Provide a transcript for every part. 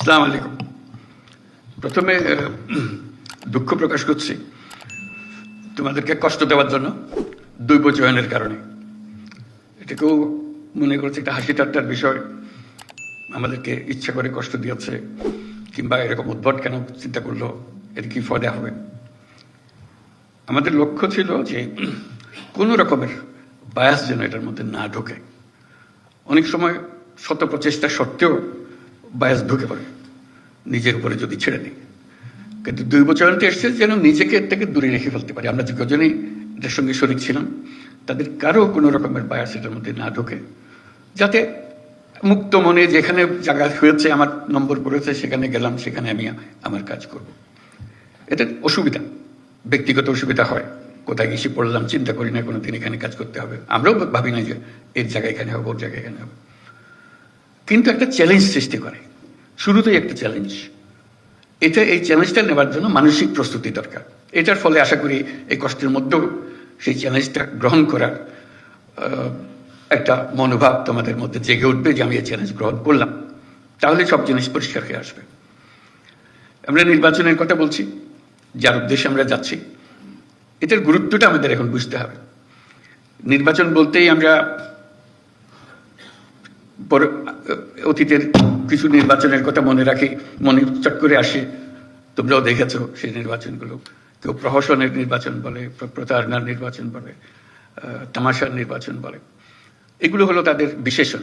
আসসালামু আলাইকুম। প্রথমে দুঃখ প্রকাশ করছি তোমাদেরকে কষ্ট দেওয়ার জন্য, দৈব চয়নের কারণে। এটাকেও মনে করছে একটা হাসি ঠাট্টার বিষয়, আমাদেরকে ইচ্ছা করে কষ্ট দিয়েছে কিংবা এরকম উদ্ভট কেন চিন্তা করলো, এর কি ফয়দা হবে। আমাদের লক্ষ্য ছিল যে কোনো রকমের বায়াস যেন এটার মধ্যে না ঢোকে। অনেক সময় শত প্রচেষ্টা সত্ত্বেও বায়াস ঢুকে পড়ে নিজের উপরে যদি ছেড়ে দিই। কিন্তু দৈব চয়নটা এসছে যেন নিজেকে এর থেকে দূরে রেখে ফেলতে পারি। আমরা যে কজনই এটার সঙ্গে শরিক ছিলাম তাদের কারো কোনো রকমের বায়াস এটার মধ্যে না ঢোকে, যাতে মুক্ত মনে যেখানে জায়গা হয়েছে, আমার নম্বর পড়েছে, সেখানে গেলাম, সেখানে আমি আমার কাজ করব। এটা অসুবিধা, ব্যক্তিগত অসুবিধা হয়। কোথায় গেছি পড়লাম, চিন্তা করি না কোনোদিন এখানে কাজ করতে হবে। আমরাও ভাবি না যে এর জায়গায় এখানে হবে, ওর জায়গায় এখানে হবে। কিন্তু একটা চ্যালেঞ্জ সৃষ্টি করে, শুরুতেই একটা চ্যালেঞ্জ। এই চ্যালেঞ্জটা নেবার জন্য মানসিক প্রস্তুতি দরকার। এটার ফলে আশা করি এই কষ্টের মধ্যেও সেই চ্যালেঞ্জটা গ্রহণ করার একটা মনোভাব তোমাদের মধ্যে জেগে উঠবে যে আমি এই চ্যালেঞ্জ গ্রহণ করলাম। তাহলে সব জিনিস পরিষ্কার হয়ে আসবে। আমরা নির্বাচনের কথা বলছি, যার উদ্দেশ্যে আমরা যাচ্ছি, এটার গুরুত্বটা আমাদের এখন বুঝতে হবে। নির্বাচন বলতেই আমরা অতীতের কিছু নির্বাচনের কথা মনে রাখি, মনে চট করে আসে। তোমরাও দেখেছো সেই নির্বাচনগুলো। কেউ প্রহসনের নির্বাচন বলে, প্রতারণার নির্বাচন বলে, তামাশার নির্বাচন বলে। এগুলো হলো তাদের বিশেষণ।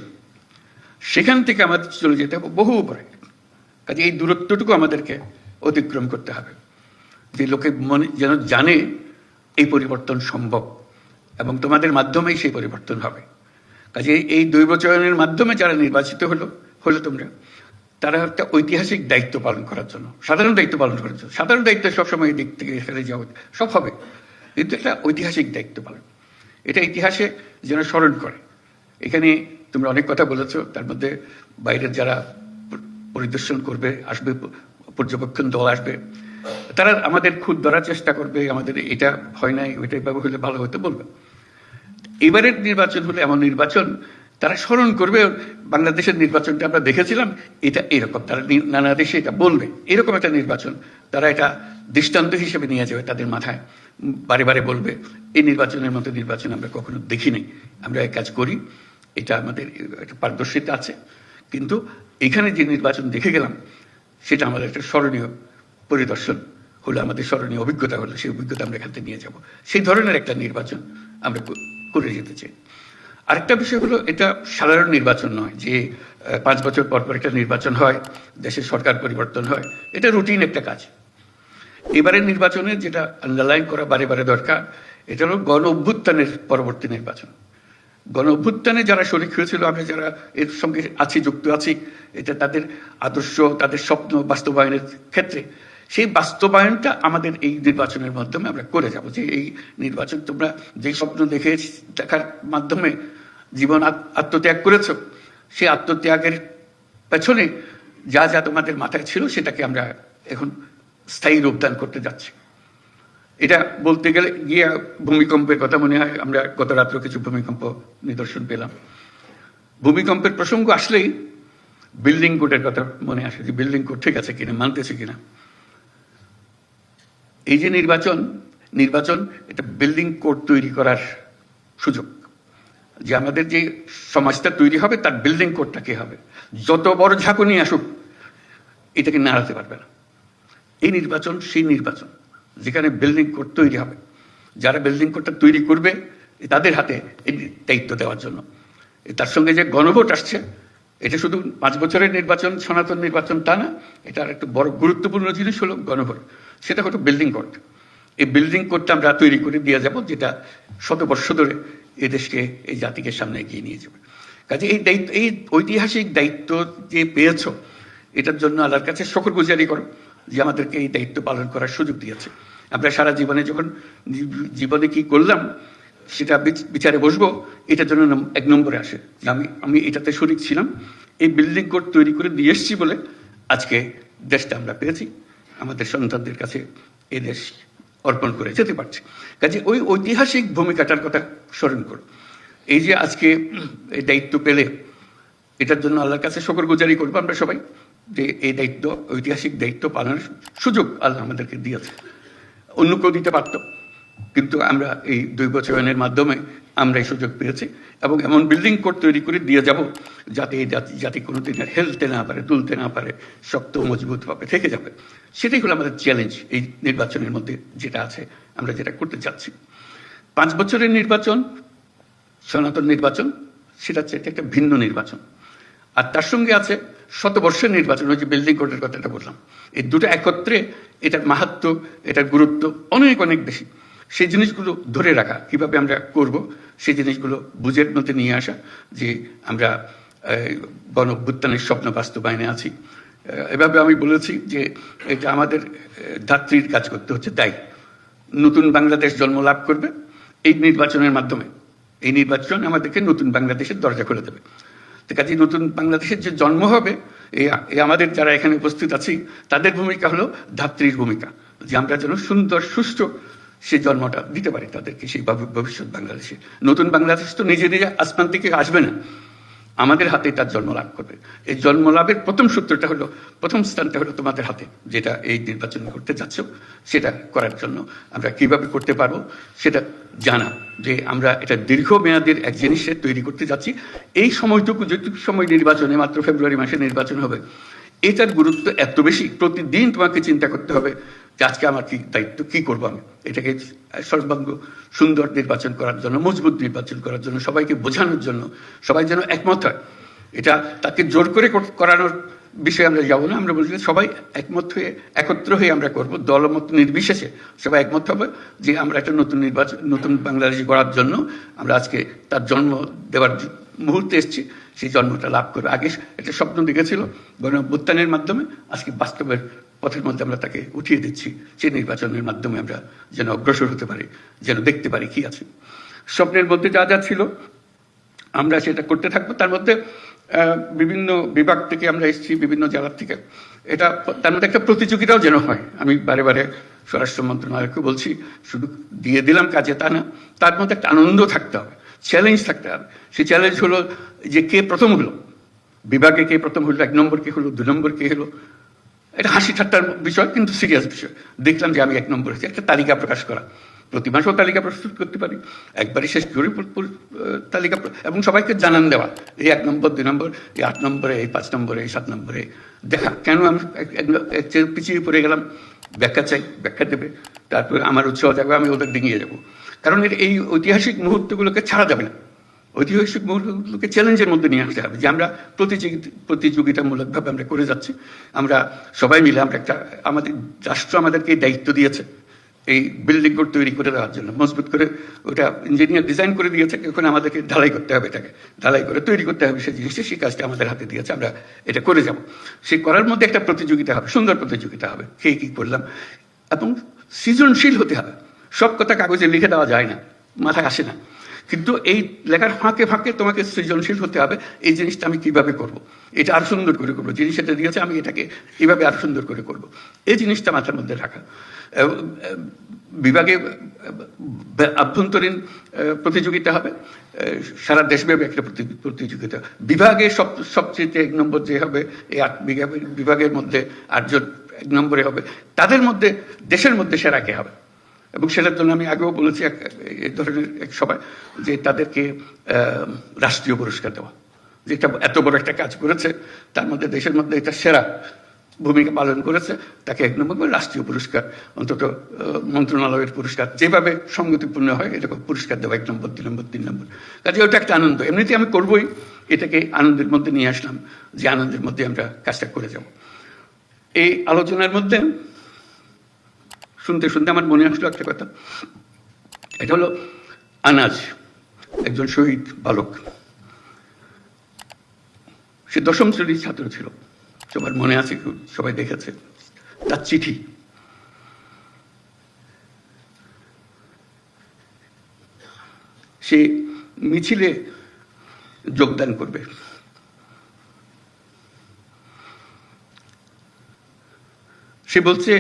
সেখান থেকে আমাদের চলে যেতে হবে বহু উপরে। কাজে এই দূরত্বটুকু আমাদেরকে অতিক্রম করতে হবে, যে লোকে মনে যেন জানে এই পরিবর্তন সম্ভব এবং তোমাদের মাধ্যমেই সেই পরিবর্তন হবে। কাজে এই দৈব চয়নের মাধ্যমে যারা নির্বাচিত হলো তোমরা, তারা একটা ঐতিহাসিক দায়িত্ব পালন করার জন্য, সাধারণ দায়িত্ব পালন করার জন্য। সাধারণ দায়িত্ব সবসময় এই দিক থেকে ফেলে যাওয়া সব হবে, কিন্তু একটা ঐতিহাসিক দায়িত্ব পালন। এটা ইতিহাসে যেন স্মরণ করে। এখানে তোমরা অনেক কথা বলেছো, তার মধ্যে বাইরের যারা পরিদর্শন করবে, আসবে, পর্যবেক্ষণ দল আসবে, তারা আমাদের খুদ ধরার চেষ্টা করবে, আমাদের এটা হয় নাই, ওইটাই ব্যবহার হলে ভালো হতে বলবে। এবারের নির্বাচন হলে এমন নির্বাচন, তারা স্মরণ করবে বাংলাদেশের নির্বাচনটা আমরা দেখেছিলাম, এটা এরকম। তারা নানা দেশে এটা বলবে, এরকম একটা নির্বাচন তারা এটা দৃষ্টান্ত হিসেবে নিয়ে যাবে তাদের মাথায়, বারে বারে বলবে এই নির্বাচনের মতো নির্বাচন আমরা কখনো দেখি নাই, আমরা এই কাজ করি, এটা আমাদের একটা পারদর্শিতা আছে। কিন্তু এখানে যে নির্বাচন দেখে গেলাম সেটা আমাদের একটা স্মরণীয় পরিদর্শন হলো, আমাদের স্মরণীয় অভিজ্ঞতা হলো, সেই অভিজ্ঞতা আমরা এখান থেকে নিয়ে যাব। সেই ধরনের একটা নির্বাচন আমরা করে যেতে চাই। আরেকটা বিষয় হলো, এটা সাধারণ নির্বাচন নয় যে 5 বছর পর পর একটা নির্বাচন হয়, দেশের সরকার পরিবর্তন হয়। এটা রুটিন একটা কাজ। এবারের নির্বাচনে যেটা আন্ডারলাইন করা বারে বারে দরকার, এটা হলো গণ অভ্যুত্থানের পরবর্তী নির্বাচন। গণ অভ্যুত্থানে যারা শরিক হয়েছিল, আমরা যারা এর সঙ্গে আছি, যুক্ত আছি, এটা তাদের আদর্শ, তাদের স্বপ্ন বাস্তবায়নের ক্ষেত্রে সেই বাস্তবায়নটা আমাদের এই নির্বাচনের মাধ্যমে আমরা করে যাব। যে এই নির্বাচন তোমরা যে স্বপ্ন দেখার মাধ্যমে জীবন আত্মত্যাগ করেছ, সেই আত্মত্যাগের পেছনে যা যা তোমাদের মাথায় ছিল সেটাকে আমরা এখন স্থায়ী রূপদান করতে যাচ্ছি। এটা বলতে গেলে গিয়ে ভূমিকম্পের কথা মনে হয়। আমরা গত রাত্রে কিছু ভূমিকম্প নিদর্শন পেলাম। ভূমিকম্পের প্রসঙ্গ আসলেই বিল্ডিং কোডের কথা মনে আসে, যে বিল্ডিং কোড ঠিক আছে কিনা, মানতেছে কিনা। এই যে নির্বাচন এটা বিল্ডিং কোড তৈরি করার সুযোগ, যে আমাদের যে সমাজটা তৈরি হবে তার বিল্ডিং কোডটা কি হবে। যত বড় ঝাঁকুনি আসুক এটাকে নাড়াতে পারবে না। এই নির্বাচন সেই নির্বাচন যেখানে বিল্ডিং কোড তৈরি হবে। যারা বিল্ডিং কোডটা তৈরি করবে তাদের হাতে এই দায়িত্ব দেওয়ার জন্য। তার সঙ্গে যে গণভোট আসছে, এটা শুধু 5 বছরের নির্বাচন, সনাতন নির্বাচন তা না, এটার একটা বড় গুরুত্বপূর্ণ জিনিস হলো গণভোট। সেটা হলো বিল্ডিং কোড। এই বিল্ডিং কোডটা আমরা তৈরি করে দিয়ে যাব, যেটা 100 বর্ষ ধরে এই দেশকে, এই জাতিকে সামনে এগিয়ে নিয়ে যাবে। কাজে এই দায়িত্ব, এই ঐতিহাসিক দায়িত্ব যে পেয়েছ, এটার জন্য আল্লাহর কাছে শুকরগুজারি করো যে আমাদেরকে এই দায়িত্ব পালন করার সুযোগ দিয়েছে। আমরা সারা জীবনে যখন জীবনে কি করলাম সেটা বিচারে বসবো, এটার জন্য 1 নম্বরে আসে আমি এটাতে শরিক ছিলাম, এই বিল্ডিং কোড তৈরি করে দিয়ে এসছি বলে আজকে দেশটা আমরা পেয়েছি, আমাদের সন্তানদের কাছে এই দেশ অর্পণ করে যেতে পারছি। কাজে ওই ঐতিহাসিক ভূমিকাটার কথা স্মরণ করো। এই যে আজকে এই দায়িত্ব পেলে, এটার জন্য আল্লাহর কাছে শুকরগুজারি করবো আমরা সবাই। যে এই দায়িত্ব, ঐতিহাসিক দায়িত্ব পালনের সুযোগ আল্লাহ আমাদেরকে দিয়েছে। অন্য কেউ দিতে পারত, কিন্তু আমরা এই 2 বছরের মাধ্যমে আমরা এই সুযোগ পেয়েছি এবং এমন বিল্ডিং কোড তৈরি করে দিয়ে যাব যাতে এই জাতি কোনোদিন হেলতে না পারে, তুলতে না পারে, শক্ত মজবুতভাবে থেকে যাবে। সেটাই হলো আমাদের চ্যালেঞ্জ এই নির্বাচনের মধ্যে যেটা আছে, আমরা যেটা করতে চাচ্ছি। 5 বছরের নির্বাচন, সনাতন নির্বাচন, সেটা হচ্ছে একটা ভিন্ন নির্বাচন। আর তার সঙ্গে আছে শতবর্ষের নির্বাচন, ওই যে বিল্ডিং কোডের কথাটা বললাম। এই দুটো একত্রে এটার মাহাত্ম্য, এটার গুরুত্ব অনেক অনেক বেশি। সেই জিনিসগুলো ধরে রাখা, কিভাবে আমরা করব, সেই জিনিসগুলো বুঝের মধ্যে নিয়ে আসা, যে আমরা গণ অভ্যুত্থানের স্বপ্ন বাস্তবায়নে আছি। এভাবে আমি বলেছি যে এটা আমাদের ধাত্রীর কাজ করতে হচ্ছে, তাই নতুন বাংলাদেশ জন্ম লাভ করবে এই নির্বাচনের মাধ্যমে। এই নির্বাচন আমাদেরকে নতুন বাংলাদেশের দরজা খুলে দেবে। তো কাজে নতুন বাংলাদেশের যে জন্ম হবে, এই আমাদের যারা এখানে উপস্থিত আছি তাদের ভূমিকা হলো ধাত্রীর ভূমিকা, যে আমরা যেন সুন্দর সুষ্ঠু সেই জন্মটা দিতে পারি তাদেরকে, সেই ভবিষ্যৎ বাংলাদেশে। নতুন বাংলাদেশ তো নিজে নিজে আসমান থেকে আসবে না, আমাদের হাতে তার জন্ম লাভ করবে। এই জন্ম লাভের প্রথম সূত্রটা হলো, প্রথম স্থানটা হলো তোমাদের হাতে, যেটা এই নির্বাচন করতে যাচ্ছ। সেটা করার জন্য আমরা কিভাবে করতে পারবো সেটা জানা, যে আমরা এটা দীর্ঘমেয়াদের এক জিনিসের তৈরি করতে যাচ্ছি। এই সময়টুকু, যেটুকু সময় নির্বাচনে, মাত্র ফেব্রুয়ারি মাসে নির্বাচন হবে, এটার গুরুত্ব এত বেশি। প্রতিদিন তোমাকে চিন্তা করতে হবে যে আজকে আমার কি দায়িত্ব, কি করবো আমি এটাকে সর্বাঙ্গ সুন্দর নির্বাচন করার জন্য, মজবুত নির্বাচন করার জন্য, সবাইকে বোঝানোর জন্য, সবাই যেন একমত হয়। এটা তাকে জোর করে করানোর বিষয়ে আমরা যাবো না। আমরা বলছি সবাই একমত হয়ে, একত্র হয়ে আমরা করবো, দলমত নির্বিশেষে সবাই একমত হবে যে আমরা একটা নতুন নির্বাচন, নতুন বাংলাদেশ গড়ার জন্য আমরা আজকে তার জন্ম দেওয়ার মুহূর্তে এসেছি। সেই জন্মটা লাভ করবে। আগে একটা স্বপ্ন দেখেছিল গণ অভ্যুত্থানের মাধ্যমে, আজকে বাস্তবের পথের মধ্যে আমরা তাকে উঠিয়ে দিচ্ছি। সেই নির্বাচনের মাধ্যমে আমরা যেন অগ্রসর হতে পারি, যেন দেখতে পারি কি আছে। স্বপ্নের মধ্যে যা যা ছিল আমরা সেটা করতে থাকবো। তার মধ্যে বিভিন্ন বিভাগ থেকে আমরা এসেছি, বিভিন্ন জেলার থেকে। এটা তার মধ্যে একটা প্রতিযোগিতাও যেন হয়। আমি বারে বারে স্বরাষ্ট্র মন্ত্রণালয়কে বলছি, শুধু দিয়ে দিলাম কাজে তা না, তার মধ্যে একটা আনন্দ থাকতে হবে, চ্যালেঞ্জ থাকতে হবে। সেই চ্যালেঞ্জ হলো যে কে প্রথম হলো, বিভাগে কে প্রথম হলো, 1 নম্বর কে হলো, 2 নম্বর কে হলো। এটা হাসি ঠাট্টার বিষয়, কিন্তু সিরিয়াস বিষয়। দেখলাম যে আমি 1 নম্বর হয়েছি, একটা তালিকা প্রকাশ করা। প্রতি মাসেও তালিকা প্রস্তুত করতে পারি, একবারই শেষ করে তালিকা, এবং সবাইকে জানান দেওয়া, এই 1 নম্বর, 2 নম্বর, এই 8 নম্বরে, এই 5 নম্বরে, এই 7 নম্বরে। দেখা কেন আমি পিছিয়ে পড়ে গেলাম, ব্যাখ্যা চাই, ব্যাখ্যা দেবে। তারপরে আমার উৎসাহ যাবে, আমি ওদের ডিঙিয়ে যাবো। কারণ এই ঐতিহাসিক মুহূর্তগুলোকে ছাড়া যাবে না। ঐতিহাসিক মুহূর্তগুলোকে চ্যালেঞ্জের মধ্যে নিয়ে আসতে হবে, যে আমরা প্রতিযোগিতামূলকভাবে আমরা করে যাচ্ছি। আমরা সবাই মিলে, আমরা একটা, আমাদের রাষ্ট্র আমাদেরকে এই দায়িত্ব দিয়েছে এই বিল্ডিং কোড তৈরি করে দেওয়ার জন্য, মজবুত করে। ওটা ইঞ্জিনিয়ার ডিজাইন করে দিয়েছে, ওখানে আমাদেরকে ঢালাই করতে হবে, এটাকে ঢালাই করে তৈরি করতে হবে। সেই জিনিসটা, সেই কাজটা আমাদের হাতে দিয়েছে, আমরা এটা করে যাব। সেই করার মধ্যে একটা প্রতিযোগিতা হবে, সুন্দর প্রতিযোগিতা হবে, কে কি করলাম। এবং সৃজনশীল হতে হবে। সব কথা কাগজে লিখে দেওয়া যায় না, মাথায় আসে না। কিন্তু এই লেখার ফাঁকে ফাঁকে তোমাকে সৃজনশীল হতে হবে। এই জিনিসটা আমি কিভাবে করব, এটা আরো সুন্দর করে করবো, জিনিস এটা দিয়েছে আমি এটাকে এইভাবে আরো সুন্দর করে করব। এই জিনিসটা মাথার মধ্যে রাখা। বিভাগে আভ্যন্তরীণ প্রতিযোগিতা হবে, সারা দেশব্যাপী একটা প্রতিযোগিতা। বিভাগে সবচেয়ে 1 নম্বর যে হবে, এই 8 বিভাগের মধ্যে 8 জন 1 নম্বরে হবে, তাদের মধ্যে দেশের মধ্যে সেরা কে হবে। এবং সেটার জন্য আমি আগেও বলেছি এই ধরনের এক সবাই, যে তাদেরকে রাষ্ট্রীয় পুরস্কার দেওয়া, যেটা এত বড় একটা কাজ করেছে, তার মধ্যে দেশের মধ্যে এটা সেরা ভূমিকা পালন করেছে, তাকে 1 নম্বর করে রাষ্ট্রীয় পুরস্কার, অন্তত মন্ত্রণালয়ের পুরস্কার যেভাবে সঙ্গতিপূর্ণ হয় এরকম পুরস্কার দেওয়া, 1 নম্বর, 2 নম্বর, 3 নম্বর। কাজে ওটা একটা আনন্দ, এমনিতে আমি করবোই, এটাকে আনন্দের মধ্যে নিয়ে আসলাম, যে আনন্দের মধ্যে আমরা কাজটা করে যাব। এই আলোচনার মধ্যে শুনতে শুনতে আমার মনে আসলো একটা কথা। এটা হলো আনাজ, একজন শহীদ বালক, সে দশম শ্রেণীর ছাত্র ছিল, সবার মনে আছে, সবাই দেখেছে তার চিঠি। সে মিছিলে যোগদান করবে। সে বলছে,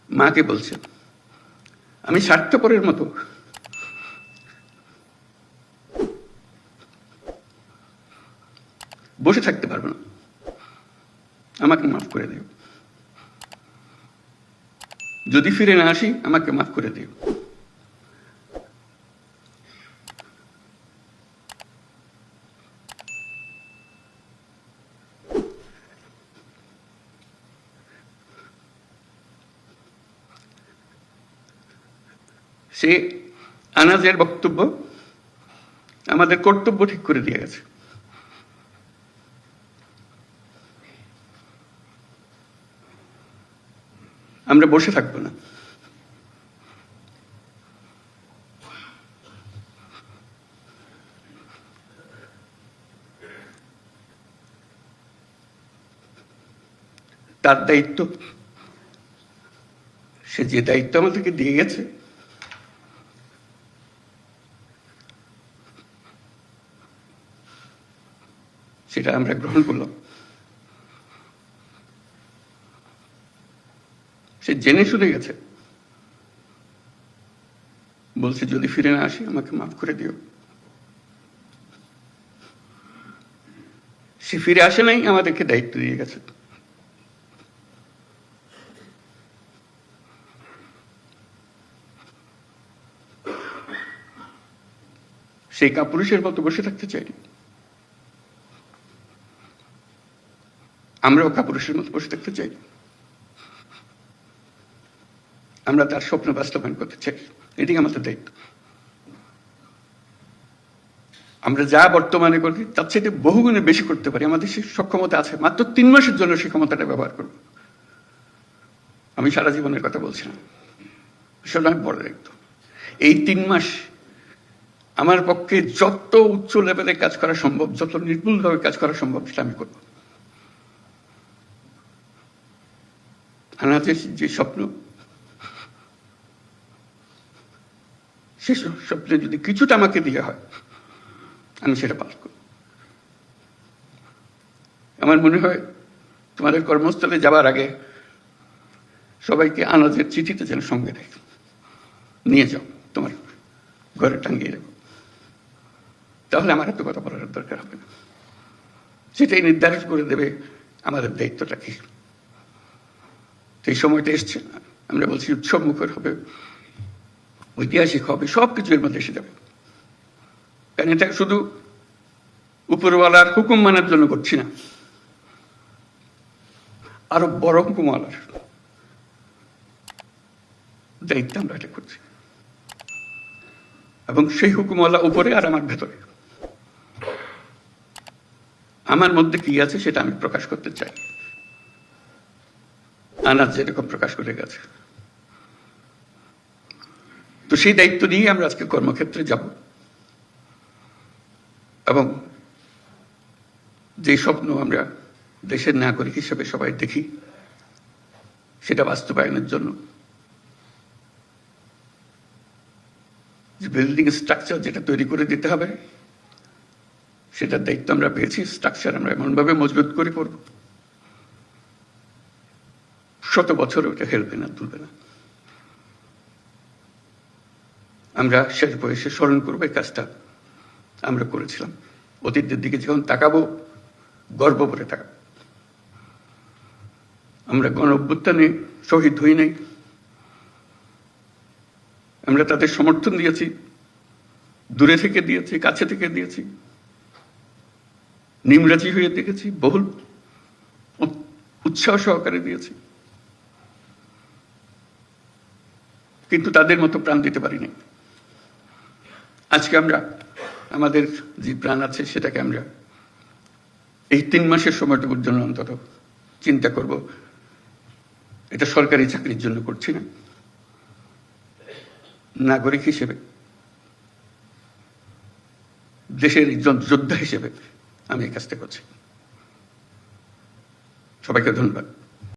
মাকে বলছে, আমি স্বার্থপরের মতো বসে থাকতে পারবো না, আমাকে মাফ করে দিও। যদি ফিরে না আসি আমাকে মাফ করে দিও। সে আনাজের বক্তব্য আমাদের কর্তব্য ঠিক করে দিয়ে গেছে। আমরা বসে থাকবো না। তার দায়িত্ব, সে যে দায়িত্ব আমাদেরকে দিয়ে গেছে, সেটা আমরা গ্রহণ করলাম। সে জেনে শুনে গেছে, বলছে যদি ফিরে না আসি আমাকে মাফ করে দিও। সে ফিরে আসে নাই, আমাদেরকে দায়িত্ব দিয়ে গেছে। সেই কাপুরুষের মতো বসে থাকতে চাইনি, আমরাও কাপুরুষের মতো বসে থাকতে চাই। আমরা তার স্বপ্ন বাস্তবায়ন করতে চাই, এটি আমাদের দায়িত্ব। আমরা যা বর্তমানে করি তার চাইতে বহুগুণে বেশি করতে পারি, আমাদের সে সক্ষমতা আছে। মাত্র 3 মাসের জন্য সেই ক্ষমতাটা ব্যবহার করব। আমি সারা জীবনের কথা বলছি না, সেটা অনেক বড় দায়িত্ব। এই 3 মাস আমার পক্ষে যত উচ্চ লেভেলে কাজ করা সম্ভব, যত নির্ভুলভাবে কাজ করা সম্ভব, সেটা আমি করব। আনাজের যে স্বপ্ন, সে স্বপ্নে যদি কিছুটা আমাকে দিয়ে হয়, আমি সেটা পালন করব। আমার মনে হয় তোমাদের কর্মস্থলে যাবার আগে সবাইকে আনাজের চিঠিটা যেন সঙ্গে দেয়, নিয়ে যাও, তোমার ঘরে টাঙ্গিয়ে দেবো। তাহলে আমার এত কথা বলার দরকার হবে না। সেটাই নির্ধারণ করে দেবে আমাদের দায়িত্বটা কি। সেই সময়টা এসছে, আমরা বলছি উৎসব মুখর হবে, ঐতিহাসিক হবে, সবকিছু এর মধ্যে এসে যাবে। কারণ এটা শুধু উপরওয়ালার হুকুম মানার জন্য করছি না, আরো বড় হুকুমওয়ালার দায়িত্ব আমরা এটা করছি। এবং সেই হুকুমওয়ালা উপরে আর আমার ভেতরে, আমার মধ্যে কি আছে সেটা আমি প্রকাশ করতে চাই। আনাজ যেরকম প্রকাশ করে গেছে, তো সেই দায়িত্ব নিয়ে আমরা আজকে কর্মক্ষেত্রে যাব। এবং যে স্বপ্ন আমরা দেশের নাগরিক হিসেবে সবাই দেখি, সেটা বাস্তবায়নের জন্য যে বিল্ডিং স্ট্রাকচার যেটা তৈরি করে দিতে হবে, সেটার দায়িত্ব আমরা পেয়েছি। স্ট্রাকচার আমরা এমনভাবে মজবুত করে পড়ব, শত বছর ওটা হেলবে না, তুলবে না। আমরা শেষ বয়সে স্মরণ করবো এই কাজটা আমরা করেছিলাম। অতীতের দিকে যখন তাকাবো, গর্ব করে তাকাবো। আমরা গণ অভ্যুত্থানে শহীদ হই নাই, আমরা তাদের সমর্থন দিয়েছি, দূরে থেকে দিয়েছি, কাছে থেকে দিয়েছি, নিমরাজি হয়ে দেখেছি, বহুল উৎসাহ সহকারে দিয়েছি, কিন্তু তাদের মতো প্রাণ দিতে পারিনি। আজকে আমরা আমাদের যে প্রাণ আছে সেটাকে আমরা এই 3 মাসের সময়টুকুর জন্য অন্তত চিন্তা করব। এটা সরকারি চাকরির জন্য করছি না, নাগরিক হিসেবে, দেশের একজন যোদ্ধা হিসেবে আমি এই কাজটা করছি। সবাইকে ধন্যবাদ।